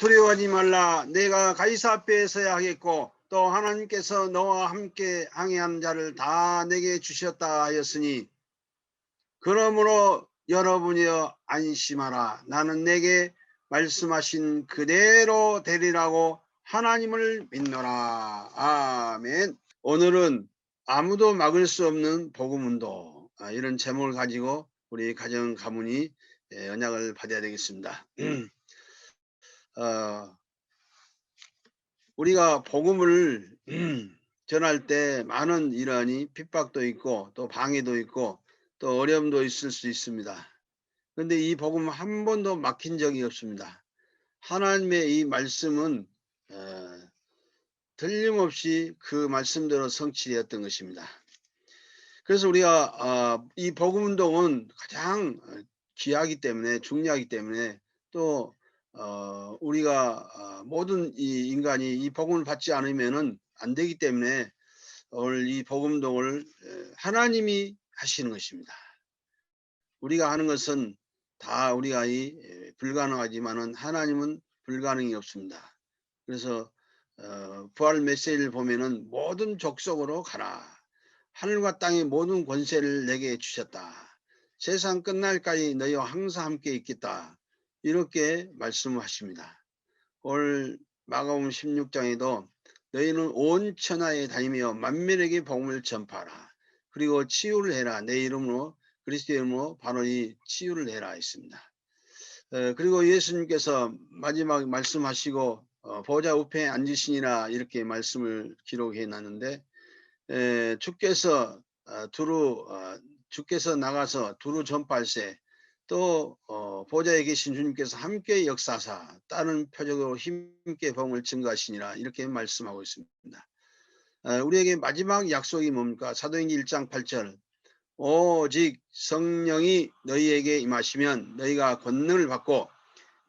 두려워하지 말라. 내가 가이사 앞에 서야 하겠고 또 하나님께서 너와 함께 항해한 자를 다 내게 주셨다 하였으니 그러므로 여러분이여 안심하라. 나는 내게 말씀하신 그대로 되리라고 하나님을 믿노라. 아멘. 오늘은 아무도 막을 수 없는 복음운동, 이런 제목을 가지고 우리 가정 가문이 언약을 받아야 되겠습니다. 우리가 복음을 전할 때 많은 이러한 핍박도 있고 또 방해도 있고 또 어려움도 있을 수 있습니다. 그런데 이 복음 한 번도 막힌 적이 없습니다. 하나님의 이 말씀은 틀림없이 그 말씀대로 성취되었던 것입니다. 그래서 우리가 이 복음 운동은 가장 귀하기 때문에 중요하기 때문에 또 우리가 모든 이 인간이 이 복음을 받지 않으면은 안 되기 때문에 오늘 이 복음 운동을 하나님이 하시는 것입니다. 우리가 하는 것은 다 우리가 불가능하지만은 하나님은 불가능이 없습니다. 그래서 부활 메시지를 보면은 모든 족속으로 가라. 하늘과 땅의 모든 권세를 내게 주셨다. 세상 끝날까지 너희와 항상 함께 있겠다. 이렇게 말씀하십니다. 오늘 마가복음 16장에도 너희는 온 천하에 다니며 만민에게 복음을 전파하라. 그리고 치유를 해라. 내 이름으로 그리스도의 이름으로 바로 이 치유를 해라 했습니다. 그리고 예수님께서 마지막 말씀하시고 보좌 우편에 앉으시니라 이렇게 말씀을 기록해 놨는데 주께서 주께서 나가서 두루 전파할세 또 보좌에 계신 주님께서 함께 역사사 다른 표적으로 힘있게 복음을 증거하시니라 이렇게 말씀하고 있습니다. 우리에게 마지막 약속이 뭡니까? 사도행전 1장 8절 오직 성령이 너희에게 임하시면 너희가 권능을 받고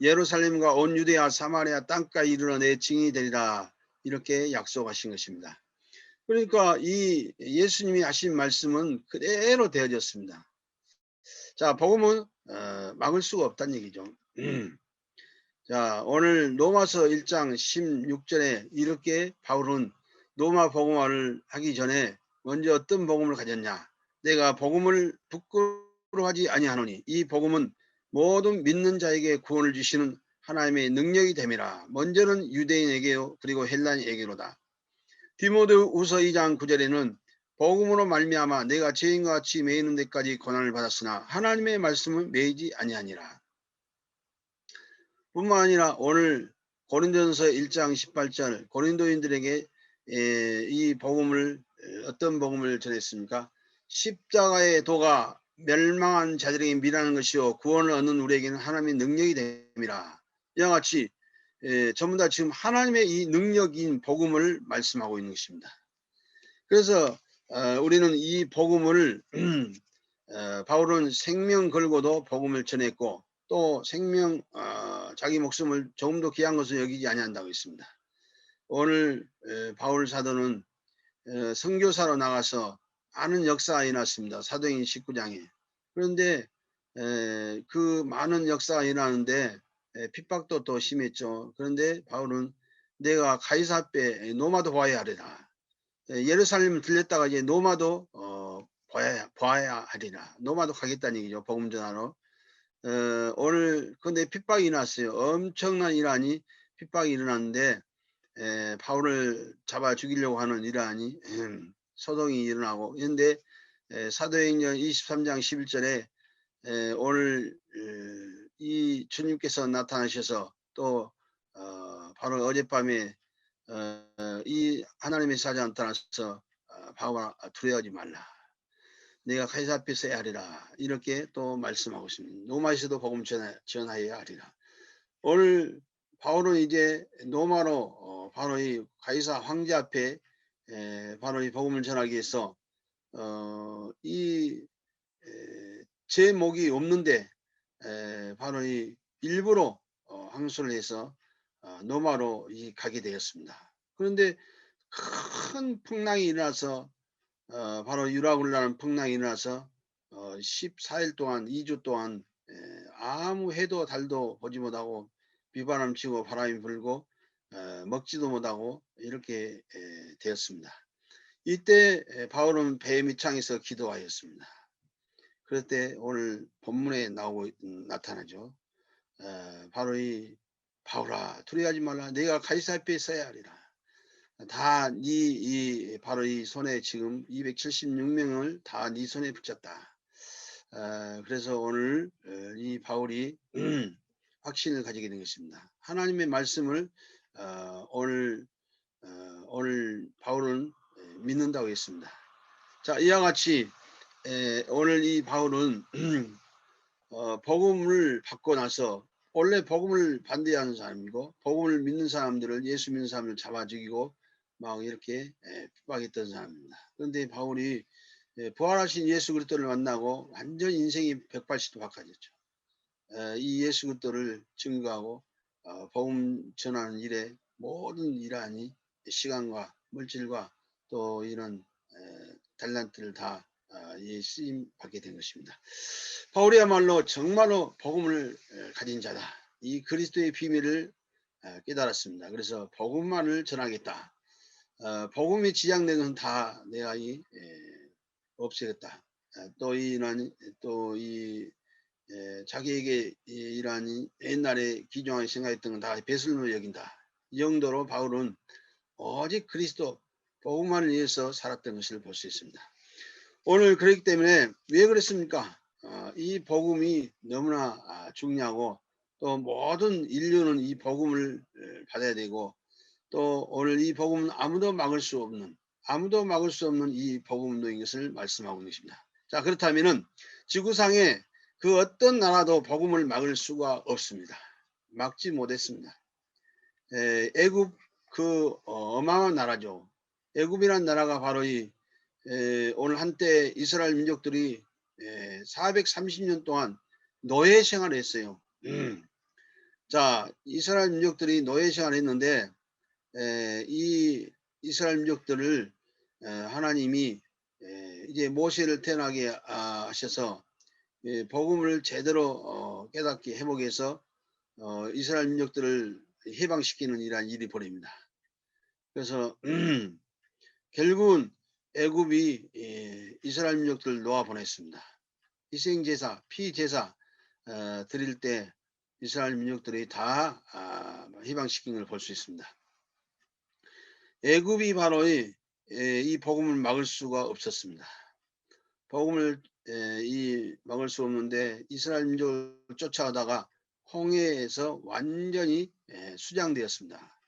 예루살렘과 온 유대야 사마리아 땅까지 이르러 내 증인이 되리라 이렇게 약속하신 것입니다. 그러니까 이 예수님이 하신 말씀은 그대로 되어졌습니다. 자, 복음은 막을 수가 없다는 얘기죠. 자, 오늘 로마서 1장 16절에 이렇게 바울은 로마 복음화를 하기 전에 먼저 어떤 복음을 가졌냐? 내가 복음을 부끄러워하지 아니하노니 이 복음은 모든 믿는 자에게 구원을 주시는 하나님의 능력이 됨이라. 먼저는 유대인에게요 그리고 헬라인에게로다. 디모데후서 2장 9절에는 복음으로 말미암아 내가 죄인과 같이 매이는 데까지 고난을 받았으나 하나님의 말씀은 매이지 아니하니라. 뿐만 아니라 오늘 고린도전서 1장 18절 고린도인들에게 이 복음을 어떤 복음을 전했습니까? 십자가의 도가 멸망한 자들에게 미라는 것이요 구원을 얻는 우리에게는 하나님의 능력이 됨이라. 이와 같이 전부 다 지금 하나님의 이 능력인 복음을 말씀하고 있는 것입니다. 그래서 우리는 이 복음을 바울은 생명 걸고도 복음을 전했고 또 생명 자기 목숨을 조금도 귀한 것을 여기지 아니한다고 했습니다. 오늘 바울 사도는 선교사로 나가서 많은 역사가 일어났습니다. 사도행전 19장에. 그런데 그 많은 역사가 일어나는데 핍박도 또 심했죠. 그런데 바울은 내가 가이사 앞에 노마도 봐야 하리라. 예루살렘을 들렸다가 이제 노마도 봐야 하리라. 노마도 가겠다는 얘기죠. 복음 전하러. 오늘 근데 핍박이 일어났어요. 엄청난 이러하니 핍박이 일어났는데 바울을 잡아 죽이려고 하는 이러하니 소동이 일어나고 그런데 사도행전 23장 11절에 오늘 이 주님께서 나타나셔서 또 바로 어젯밤에 이 하나님의 사자 나타나서 바울아 두려워하지 말라. 내가 가이사 앞에 서야 하리라. 이렇게 또 말씀하고 있습니다. 로마에서도 복음 전하여야 하리라. 오늘 바울은 이제 로마로 바로 이 가이사 황제 앞에 바로 이 복음을 전하기 위해서 이 제목이 없는데 바로 이 일부러 항소를 해서 로마로 가게 되었습니다. 그런데 큰 풍랑이 일어나서 바로 유라굴라는 풍랑이 일어나서 14일 동안 2주 동안 아무 해도 달도 보지 못하고 비바람 치고 바람이 불고 먹지도 못하고 이렇게 되었습니다. 이때 바울은 배 밑창에서 기도하였습니다. 그럴 때 오늘 본문에 나타나죠. 바로 이 바울아 두려워하지 말라 내가 가이사 앞에 서야 하리라. 다 이 바로 이 손에 지금 276명을 다 네 손에 붙였다. 그래서 오늘 이 바울이 확신을 가지게 된 것입니다. 하나님의 말씀을 오늘 바울은 믿는다고 했습니다. 자, 이와 같이 오늘 이 바울은 복음을 받고 나서 원래 복음을 반대하는 사람이고 복음을 믿는 사람들을 예수 믿는 사람을 잡아 죽이고 막 이렇게 핍박했던 사람입니다. 그런데 바울이 부활하신 예수 그리스도를 만나고 완전 인생이 180도 바꿔졌죠. 이 예수 그리스도를 증거하고 복음 전하는 일에 모든 일하니 시간과 물질과 또 이런 달란트를 다 쓰임 받게 된 것입니다. 바울이야말로 정말로 복음을 가진 자다. 이 그리스도의 비밀을 깨달았습니다. 그래서 복음만을 전하겠다. 복음이 지향된 것은 다 내가 없애겠다. 또이 자기에게 이러한 옛날에 기종하게 생각했던 건 다 배설물로 여긴다. 이 정도로 바울은 오직 그리스도 복음만을 위해서 살았던 것을 볼 수 있습니다. 오늘 그렇기 때문에 왜 그랬습니까? 이 복음이 너무나 중요하고 또 모든 인류는 이 복음을 받아야 되고 또 오늘 이 복음은 아무도 막을 수 없는 이 복음 운동인 것을 말씀하고 있는 것입니다. 자, 그렇다면은 지구상에 그 어떤 나라도 복음을 막을 수가 없습니다. 막지 못했습니다. 애굽 그 어마어마한 나라죠. 애굽이란 나라가 바로 오늘 한때 이스라엘 민족들이 430년 동안 노예 생활을 했어요. 자, 이스라엘 민족들이 노예 생활을 했는데 이 이스라엘 민족들을 하나님이 이제 모세를 태어나게 하셔서 복음을 제대로 깨닫게 해보기 위해서 이스라엘 민족들을 해방시키는 이러한 일이 벌입니다. 그래서 결국은 애굽이 이스라엘 민족들을 놓아보냈습니다. 희생제사, 피제사 드릴 때 이스라엘 민족들이 다 해방시킨 걸 볼 수 있습니다. 애굽이 바로 이 복음을 막을 수가 없었습니다. 복음을 막을 수 없는데 이스라엘 민족을 쫓아가다가 홍해에서 완전히 수장되었습니다.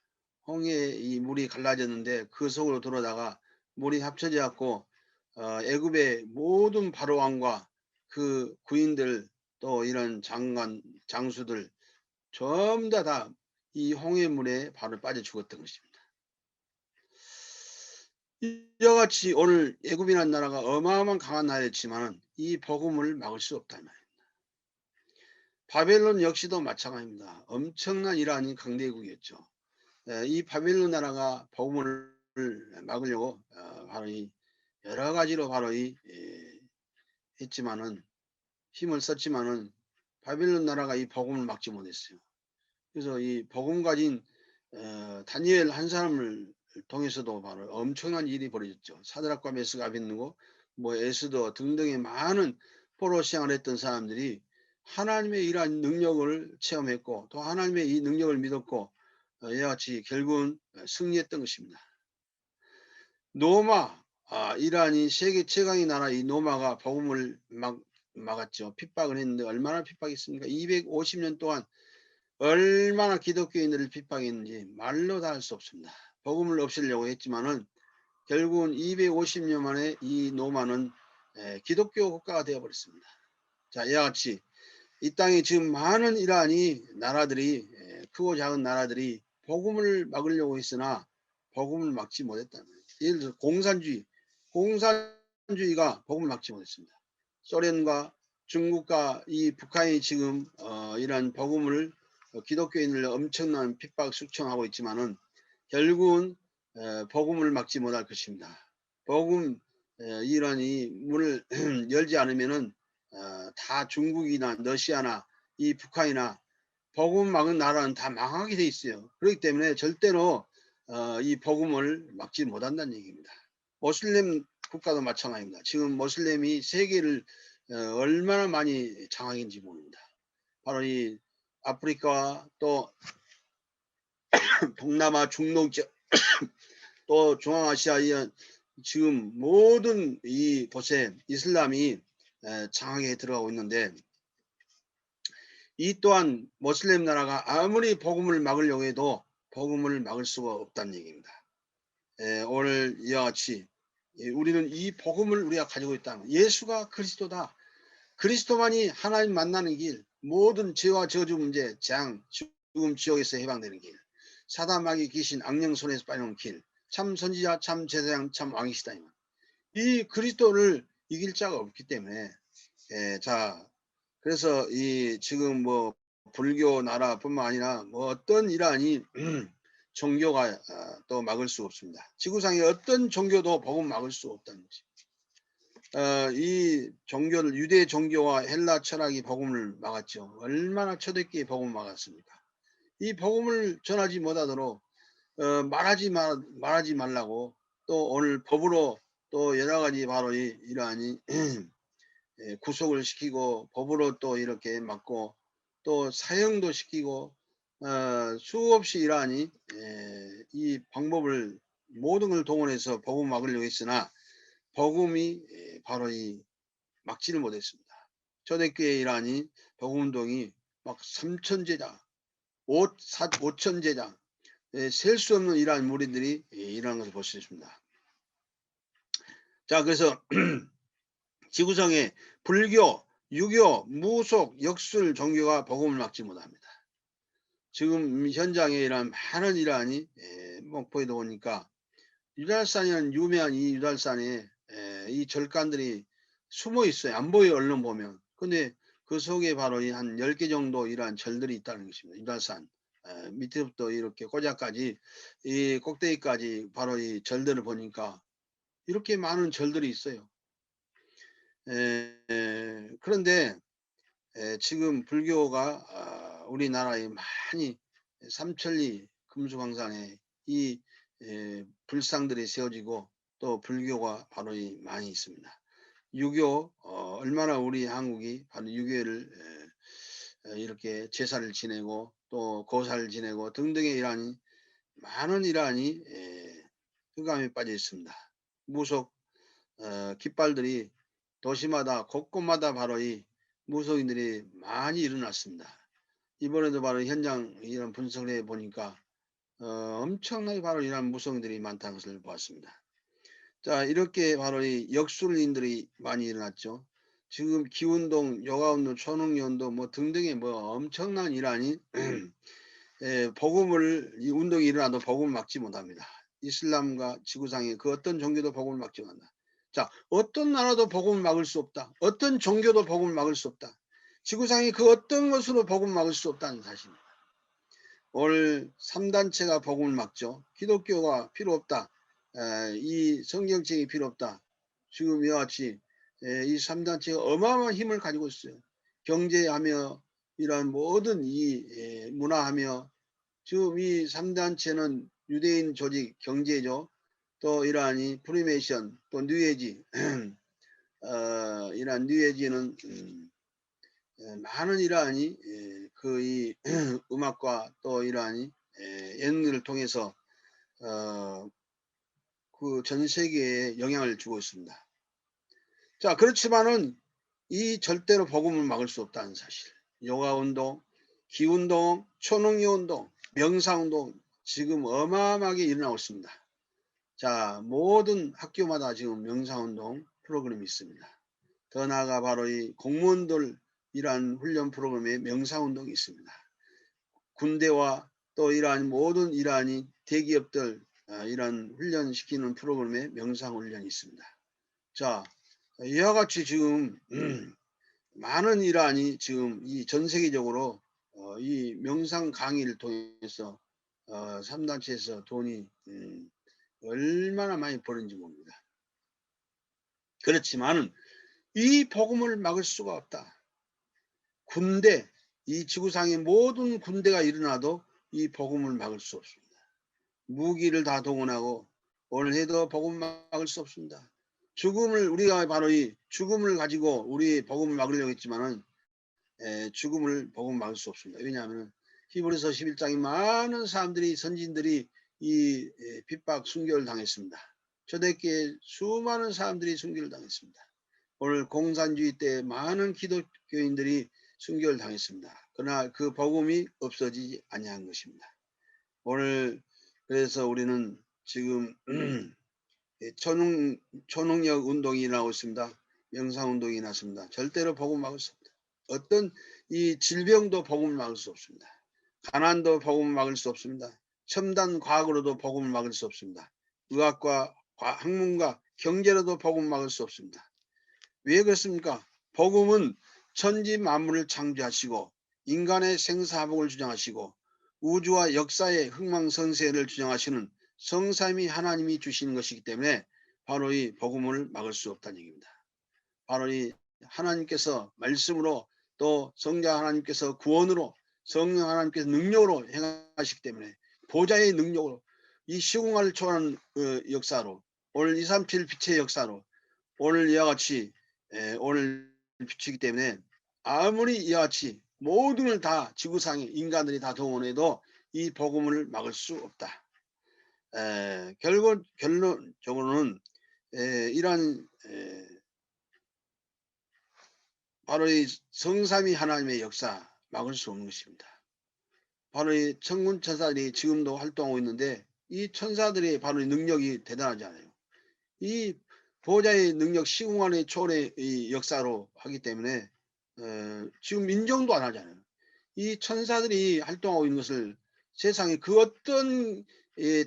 홍해에 이 물이 갈라졌는데 그 속으로 들어다가 물이 합쳐져 갖고 애굽의 모든 바로왕과 그 구인들 또 이런 장관 장수들 전부 다 이 홍해물에 바로 빠져 죽었던 것입니다. 이와 같이 오늘 애굽이라는 나라가 어마어마한 강한 나라였지만 이 복음을 막을 수 없단 말입니다. 바벨론 역시도 마찬가지입니다. 엄청난 이러한 강대국이었죠. 이 바벨론 나라가 복음을 막으려고 바로 여러 가지로 바로 했지만은 힘을 썼지만은 바벨론 나라가 이 복음을 막지 못했어요. 그래서 이 복음 가진 다니엘 한 사람을 통해서도 바로 엄청난 일이 벌어졌죠. 사드락과 메스가 아벳느고 뭐 에스더 등등의 많은 포로 생활을 했던 사람들이 하나님의 이러한 능력을 체험했고 또 하나님의 이 능력을 믿었고 이와 같이 결국은 승리했던 것입니다. 노마 이란이 세계 최강의 나라 이 노마가 복음을 막았죠. 핍박을 했는데 얼마나 핍박했습니까? 250년 동안 얼마나 기독교인들을 핍박했는지 말로 다 할 수 없습니다. 복음을 없애려고 했지만은 결국은 250년 만에 이 노마는 기독교 국가가 되어버렸습니다. 자, 이와 같이 이 땅에 지금 많은 이러한 나라들이 크고 작은 나라들이 복음을 막으려고 했으나 복음을 막지 못했다는 거예요. 예를 들어 공산주의가 복음을 막지 못했습니다. 소련과 중국과 이 북한이 지금 이러한 복음을 기독교인을 엄청난 핍박 숙청하고 있지만은 결국은 복음을 막지 못할 것입니다. 복음 이러한 문을 열지 않으면은 다 중국이나 러시아나 이 북한이나 복음 막은 나라는 다 망하게 돼 있어요. 그렇기 때문에 절대로 이 복음을 막지 못한다는 얘기입니다. 모슬렘 국가도 마찬가지입니다. 지금 모슬렘이 세계를 얼마나 많이 장악인지 모릅니다. 바로 이 아프리카와 또 동남아 중동 지역 또 중앙아시아 지금 모든 이 곳에 이슬람이 장악에 들어가고 있는데, 이 또한 모슬렘 나라가 아무리 복음을 막으려고 해도 복음을 막을 수가 없다는 얘기입니다. 오늘 이와 같이 우리는 이 복음을 우리가 가지고 있다는, 예수가 그리스도다, 그리스도만이 하나님 만나는 길, 모든 죄와 저주 문제, 재앙, 죽음, 지옥에서 해방되는 길, 사단 마귀 귀신 악령 손에서 빠지는 길, 참 선지자 참 제사장 참 왕이시다. 이 그리스도를 이길 자가 없기 때문에 자, 그래서 이 지금 뭐 불교 나라뿐만 아니라 뭐 어떤 이러한 종교가 또 막을 수 없습니다. 지구상의 어떤 종교도 복음 막을 수 없다는 것이. 이 종교를, 유대 종교와 헬라 철학이 복음을 막았죠. 얼마나 초대기에 복음을 막았습니까? 이 복음을 전하지 못하도록 말하지 말라고 또 오늘 법으로 또 여러 가지 바로 이러한 구속을 시키고 법으로 또 이렇게 막고 또 사형도 시키고 수없이 이러한 이 방법을 모든 걸 동원해서 복음 막으려고 했으나 복음이 바로 이 막지를 못했습니다. 초대교회 이러한 복음운동이 막 3천제자 5천제자 셀 수 없는 이러한 무리들이 일어나는 것을 볼 수 있습니다. 자, 그래서 지구상에 불교, 유교, 무속, 역술 종교가 복음을 막지 못합니다. 지금 현장에 이러한 많은 이러한 목포에도 보니까 유달산이라는 유명한 이 유달산에 이 절간들이 숨어 있어요. 안 보여요, 얼른 보면. 근데 그 속에 바로 한 10개 정도 이러한 절들이 있다는 것입니다. 유달산 밑에부터 이렇게 꼬자까지 이 꼭대기까지 바로 이 절들을 보니까 이렇게 많은 절들이 있어요. 그런데 지금 불교가 우리나라에 많이 삼천리 금수강산에 이 불상들이 세워지고 또 불교가 바로 많이 있습니다. 유교 얼마나 우리 한국이 바로 유교를 이렇게 제사를 지내고 또 고사를 지내고 등등의 이러한 많은 이러한 흑암에 빠져 있습니다. 무속 깃발들이 도시마다 곳곳마다 바로 이 무속인들이 많이 일어났습니다. 이번에도 바로 현장 이런 분석을 해 보니까 엄청나게 바로 이런 무속인들이 많다는 것을 보았습니다. 자, 이렇게 바로 이 역술인들이 많이 일어났죠. 지금 기운동, 요가운동, 초능운동 뭐 등등의 뭐 엄청난 일환이 복음을 이 운동이 일어나도 복음을 막지 못합니다. 이슬람과 지구상의 그 어떤 종교도 복음을 막지 못한다. 자, 어떤 나라도 복음을 막을 수 없다. 어떤 종교도 복음을 막을 수 없다. 지구상의 그 어떤 것으로 복음을 막을 수 없다는 사실입니다. 오늘 3단체가 복음을 막죠. 기독교가 필요 없다. 이 성경책이 필요 없다. 지금 이와 같이 이 3단체가 어마어마한 힘을 가지고 있어요. 경제하며 이러한 모든 이 문화하며 지금 이 3단체는 유대인 조직 경제죠. 또 이러한 프리메이션 또 뉴에지 이러한 뉴에지는 많은 이러한 그 음악과 또 이러한 예능들을 통해서 그 전 세계에 영향을 주고 있습니다. 자, 그렇지만은 이 절대로 복음을 막을 수 없다는 사실. 요가운동, 기운동, 초능력운동, 명상운동 지금 어마어마하게 일어나고 있습니다. 자, 모든 학교마다 지금 명상운동 프로그램이 있습니다. 더 나아가 바로 이 공무원들 이러한 훈련 프로그램에 명상운동이 있습니다. 군대와 또 이러한 모든 이러한 대기업들 이러한 훈련시키는 프로그램에 명상훈련이 있습니다. 자, 이와 같이 지금 많은 이러한 지금 이 전 세계적으로 이 명상 강의를 통해서 3단체에서 돈이 얼마나 많이 버는지 모릅니다. 그렇지만은 이 복음을 막을 수가 없다. 군대, 이 지구상의 모든 군대가 일어나도 이 복음을 막을 수 없습니다. 무기를 다 동원하고 오늘 해도 복음 막을 수 없습니다. 죽음을 우리가 바로 이 죽음을 가지고 우리 복음을 막으려고 했지만은 죽음을 복음 막을 수 없습니다. 왜냐하면 히브리서 11장에 많은 사람들이 선진들이 이 핍박 순교를 당했습니다. 초대교회 수많은 사람들이 순교를 당했습니다. 오늘 공산주의 때 많은 기독교인들이 순교를 당했습니다. 그러나 그 복음이 없어지지 아니한 것입니다. 오늘 그래서 우리는 지금 초능력 운동이 일어나고 있습니다. 명상운동이 났습니다. 절대로 복음 막을 수 없다. 어떤 이 질병도 복음을 막을 수 없습니다. 가난도 복음을 막을 수 없습니다. 첨단 과학으로도 복음을 막을 수 없습니다. 의학과 학문과 경제로도 복음을 막을 수 없습니다. 왜 그렇습니까? 복음은 천지 만물을 창조하시고 인간의 생사화복을 주장하시고 우주와 역사의 흥망성쇠를 주장하시는 성삼위 하나님이 주신 것이기 때문에 바로 이 복음을 막을 수 없다는 얘기입니다. 바로 이 하나님께서 말씀으로 또 성자 하나님께서 구원으로 성령 하나님께서 능력으로 행하시기 때문에 보좌의 능력으로 이 시공간을 초월하는 역사로 오늘 237 빛의 역사로 오늘 이와 같이 오늘 비추기 때문에 아무리 이와 같이 모든 걸 다 지구상의 인간들이 다 동원해도 이 복음을 막을 수 없다. 결론적으로는 이러한 바로 이 성삼위 하나님의 역사 막을 수 없는 것입니다. 바로 이 천군 천사들이 지금도 활동하고 있는데 이 천사들의 바로 이 능력이 대단하지 않아요. 이 보좌의 능력 시공간의 초월의 이 역사로 하기 때문에 지금 인정도 안 하잖아요. 이 천사들이 활동하고 있는 것을 세상에 그 어떤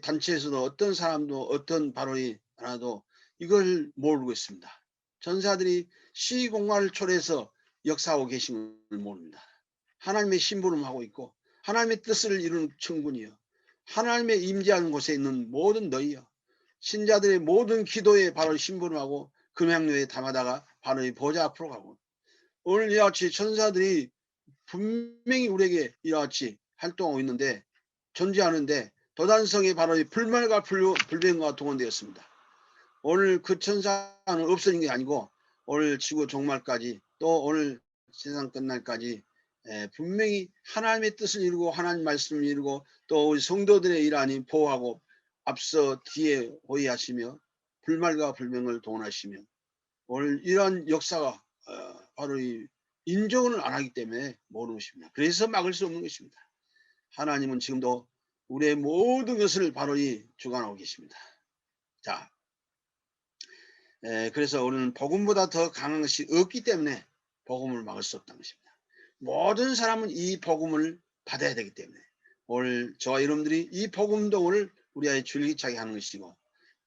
단체에서도 어떤 사람도 어떤 바로 이 하나도 이걸 모르고 있습니다. 천사들이 시공간을 초월해서 역사하고 계신 걸 모릅니다. 하나님의 심부름하고 있고 하나님의 뜻을 이루는 천군이요. 하나님의 임재하는 곳에 있는 모든 너희요. 신자들의 모든 기도에 바로 심부름하고 금향료에 담아다가 바로 이 보좌 앞으로 가고 오늘 이와 같이 천사들이 분명히 우리에게 이와 같이 활동하고 있는데 존재하는데 도단성이 바로 이 불말과 불변과 동원되었습니다. 오늘 그 천사는 없어진 게 아니고 오늘 지구 종말까지 또 오늘 세상 끝날까지 분명히 하나님의 뜻을 이루고 하나님 말씀을 이루고 또 우리 성도들의 일 아닌 보호하고 앞서 뒤에 호위하시며 불말과 불명을 동원하시며 오늘 이러한 역사가 바로 이 인정을 안 하기 때문에 모르는 것입니다. 그래서 막을 수 없는 것입니다. 하나님은 지금도 우리의 모든 것을 바로 이 주관하고 계십니다. 자, 그래서 우리는 복음보다 더 강한 것이 없기 때문에 복음을 막을 수 없다는 것입니다. 모든 사람은 이 복음을 받아야 되기 때문에 오늘 저와 여러분들이 이 복음동을 우리의 줄기차게 하는 것이고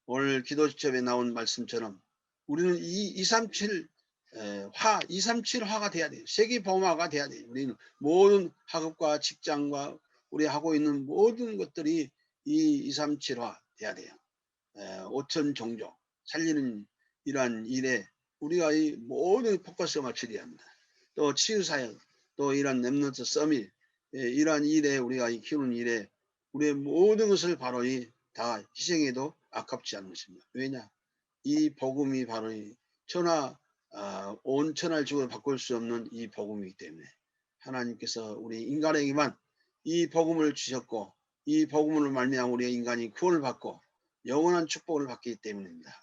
오늘 기도수첩에 나온 말씀처럼 우리는 이 237 237화가 돼야 돼요. 세계범화가 돼야 돼요. 우리는 모든 학업과 직장과 우리 하고 있는 모든 것들이 이 237화 돼야 돼요. 5천 종족 살리는 이러한 일에 우리가 이 모든 포커스를 맞춰야 합니다. 또 치유사역 또 이런 렘넌트 서밋 이러한 일에 우리가 이 키우는 일에 우리의 모든 것을 바로 다 희생해도 아깝지 않은 것입니다. 왜냐? 이 복음이 바로 이 온 천하를 주고 바꿀 수 없는 이 복음이기 때문에 하나님께서 우리 인간에게만 이 복음을 주셨고 이 복음으로 말미암아 우리 인간이 구원을 받고 영원한 축복을 받기 때문입니다.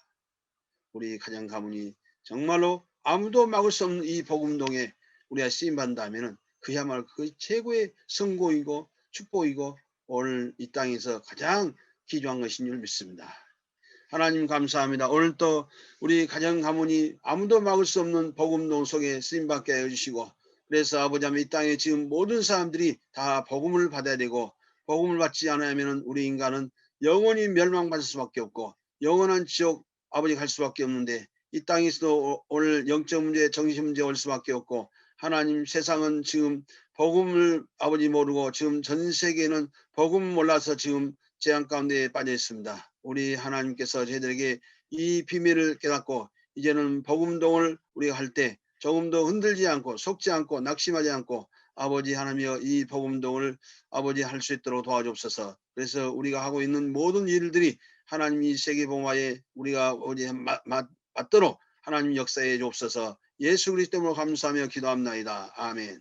우리 가정 가문이 정말로 아무도 막을 수 없는 이 복음동에 우리가 쓰임받는다면 그야말로 그 최고의 성공이고 축복이고 오늘 이 땅에서 가장 귀중한 것인 줄 믿습니다. 하나님 감사합니다. 오늘 또 우리 가정 가문이 아무도 막을 수 없는 복음동 속에 쓰임받게 해주시고 그래서 아버지 하나님 이 땅에 지금 모든 사람들이 다 복음을 받아야 되고 복음을 받지 않으면 우리 인간은 영원히 멸망받을 수밖에 없고 영원한 지옥 아버지 갈 수밖에 없는데 이 땅에서도 오늘 영적 문제 정신 문제 올 수밖에 없고 하나님 세상은 지금 복음을 아버지 모르고 지금 전 세계는 복음 몰라서 지금 재앙 가운데 빠져 있습니다. 우리 하나님께서 저희들에게 이 비밀을 깨닫고 이제는 복음동을 우리가 할 때 조금도 흔들지 않고 속지 않고 낙심하지 않고 아버지 하나님이여 이 복음동을 아버지 할 수 있도록 도와주옵소서. 그래서 우리가 하고 있는 모든 일들이 하나님 이 세계복음화에 우리가 아버지 맞도록 하나님 역사해 주옵소서. 예수 그리스도 이름으로 감사하며 기도합나이다. 아멘.